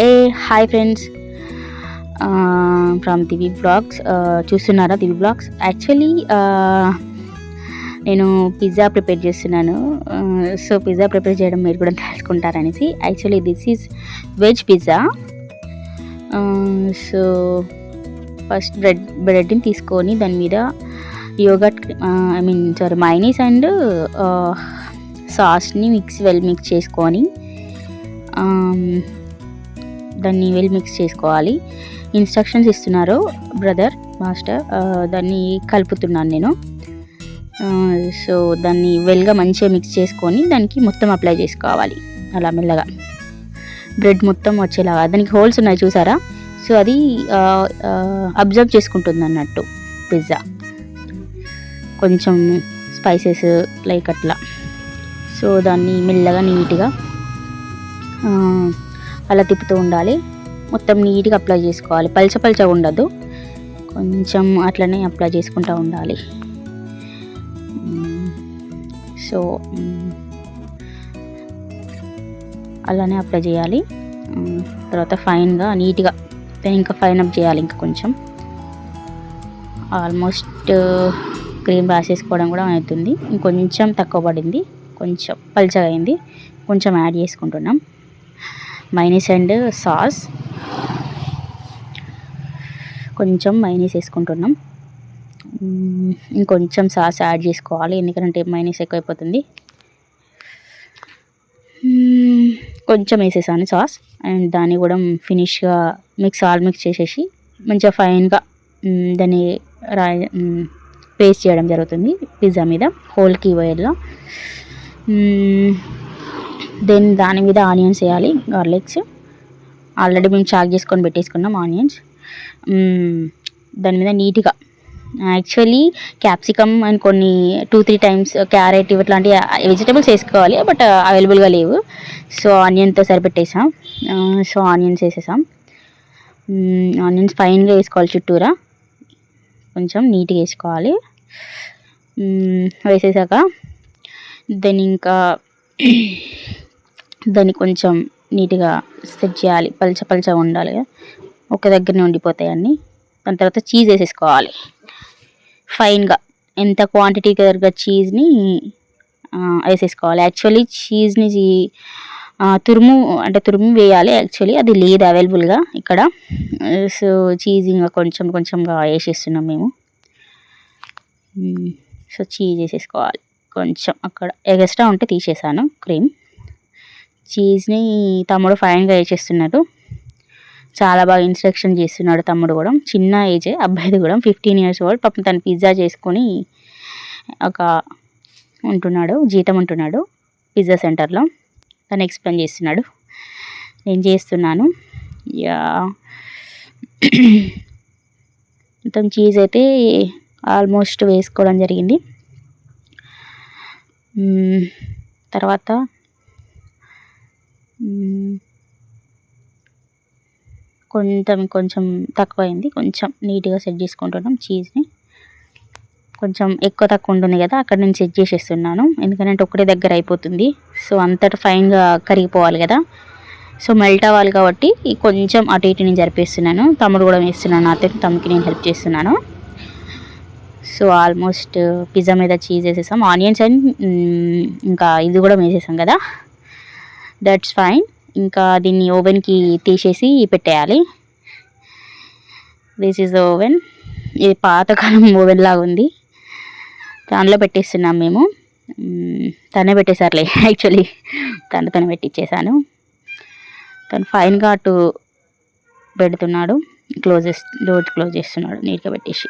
A hi friends, from Divi blogs. చూస్తున్నారా Divi blogs? Actually నేను pizza prepare చేస్తున్నాను. సో పిజ్జా ప్రిపేర్ చేయడం మీరు కూడా తెలుసుకుంటారనేసి. Actually this is veg pizza. So first బ్రెడ్ని తీసుకొని దాని మీద యోగర్ట్ మైనీస్ అండ్ సాస్ని మిక్స్ చేసుకొని దాన్ని మిక్స్ చేసుకోవాలి. ఇన్స్ట్రక్షన్స్ ఇస్తున్నారు బ్రదర్ మాస్టర్. దాన్ని కలుపుతున్నాను నేను. సో దాన్ని వెల్గా మంచిగా మిక్స్ చేసుకొని దానికి మొత్తం అప్లై చేసుకోవాలి. అలా మెల్లగా బ్రెడ్ మొత్తం వచ్చేలాగా. దానికి హోల్స్ ఉన్నాయి చూసారా? సో అది అబ్జర్వ్ చేసుకుంటుంది అన్నట్టు పిజ్జా. కొంచెం స్పైసెస్ లైక్ అట్లా. సో దాన్ని మెల్లగా నీట్గా అలా తిప్పుతూ ఉండాలి. మొత్తం నీట్గా అప్లై చేసుకోవాలి. పల్చగా ఉండదు, కొంచెం అట్లనే అప్లై చేసుకుంటూ ఉండాలి. సో అలానే అప్లై చేయాలి. తర్వాత ఫైన్గా నీట్గా ఇంకా ఫైన్ అప్ చేయాలి. ఇంకా కొంచెం ఆల్మోస్ట్ క్రీమ్ రాసేసుకోవడం కూడా అవుతుంది. ఇంకొంచెం తక్కువ పడింది, కొంచెం పల్చగా అయింది. కొంచెం యాడ్ చేసుకుంటున్నాం మైనీస్ అండ్ సాస్. కొంచెం మైనీస్ వేసుకుంటున్నాం. ఇంకొంచెం సాస్ యాడ్ చేసుకోవాలి, ఎందుకంటే మైనీస్ ఎక్కువైపోతుంది. కొంచెం వేసేసాను సాస్. అండ్ దాన్ని కూడా ఫినిష్గా మిక్స్ చేసేసి మంచిగా ఫైన్గా దాన్ని పేస్ట్ చేయడం జరుగుతుంది పిజ్జా మీద, హోల్కి వైర్లో. దెన్ దాని మీద ఆనియన్స్ వేయాలి, గార్లిక్స్. ఆల్రెడీ మేము చాక్ చేసుకొని పెట్టేసుకున్నాం ఆనియన్స్. దాని మీద నీట్గా యాక్చువల్లీ క్యాప్సికమ్ అండ్ కొన్ని 2-3 టైమ్స్ క్యారెట్ ఇట్లాంటి వెజిటేబుల్స్ వేసుకోవాలి, బట్ అవైలబుల్గా లేవు. సో ఆనియన్తో సరిపెట్టేసాం. సో ఆనియన్స్ వేసేసాం. ఆనియన్స్ ఫైన్గా వేసుకోవాలి, చుట్టూరా కొంచెం నీట్గా వేసుకోవాలి. వేసేసాక దాన్ని కొంచెం నీట్గా సెట్ చేయాలి. పల్చగా ఉండాలి, ఒక దగ్గరనే ఉండిపోతాయి అన్నీ. దాని తర్వాత చీజ్ వేసేసుకోవాలి ఫైన్గా. ఎంత క్వాంటిటీ దగ్గర చీజ్ని వేసేసుకోవాలి. యాక్చువల్లీ చీజ్ని తురుము వేయాలి. యాక్చువల్లీ అది లేదు అవైలబుల్గా ఇక్కడ. సో చీజ్ ఇంకా కొంచెంగా వేసేస్తున్నాం మేము. సో చీజ్ వేసేసుకోవాలి. కొంచెం అక్కడ ఎక్స్ట్రా ఉంటే తీసేసాను క్రీమ్. చీజ్ని తమ్ముడు ఫైన్గా వేసేస్తున్నాడు. చాలా బాగా ఇన్స్ట్రక్షన్ చేస్తున్నాడు తమ్ముడు కూడా. చిన్న ఏజే అబ్బాయిది కూడా, 15 years old. పాపం తను పిజ్జా చేసుకొని జీతం ఉంటున్నాడు పిజ్జా సెంటర్లో. తను ఎక్స్ప్లెయిన్ చేస్తున్నాడు, నేను చేస్తున్నాను. మొత్తం చీజ్ అయితే ఆల్మోస్ట్ వేసుకోవడం జరిగింది. తర్వాత కొంచెం తక్కువైంది. కొంచెం నీట్గా సెట్ చేసుకుంటున్నాం చీజ్ని. కొంచెం ఎక్కువ తక్కువ ఉంటుంది కదా, అక్కడ నేను సెట్ చేసేస్తున్నాను. ఎందుకంటే ఒకటే దగ్గర అయిపోతుంది. సో అంతటా ఫైన్గా కరిగిపోవాలి కదా, సో మెల్ట్ అవ్వాలి కాబట్టి కొంచెం అటు ఇటు నేను జరిపేస్తున్నాను. తమ్ముడు కూడా వేస్తున్నాను, తమ్ముడికి నేను హెల్ప్ చేస్తున్నాను. సో ఆల్మోస్ట్ పిజ్జా మీద చీజ్ వేసేసాం, ఆనియన్స్ అండ్ ఇంకా ఇది కూడా వేసేసాం కదా, దట్స్ ఫైన్. ఇంకా దీన్ని ఓవెన్కి తీసేసి పెట్టేయాలి. This is oven. ఇది పాతకాలం ఓవెన్ లాగా ఉంది, దానిలో పెట్టేస్తున్నాం మేము. తనే పెట్టేశారులే, యాక్చువల్లీ తనే పెట్టించేసాను. తను ఫైన్గా అటు పెడుతున్నాడు, డోర్ క్లోజ్ చేస్తున్నాడు నీట్గా పెట్టేసి.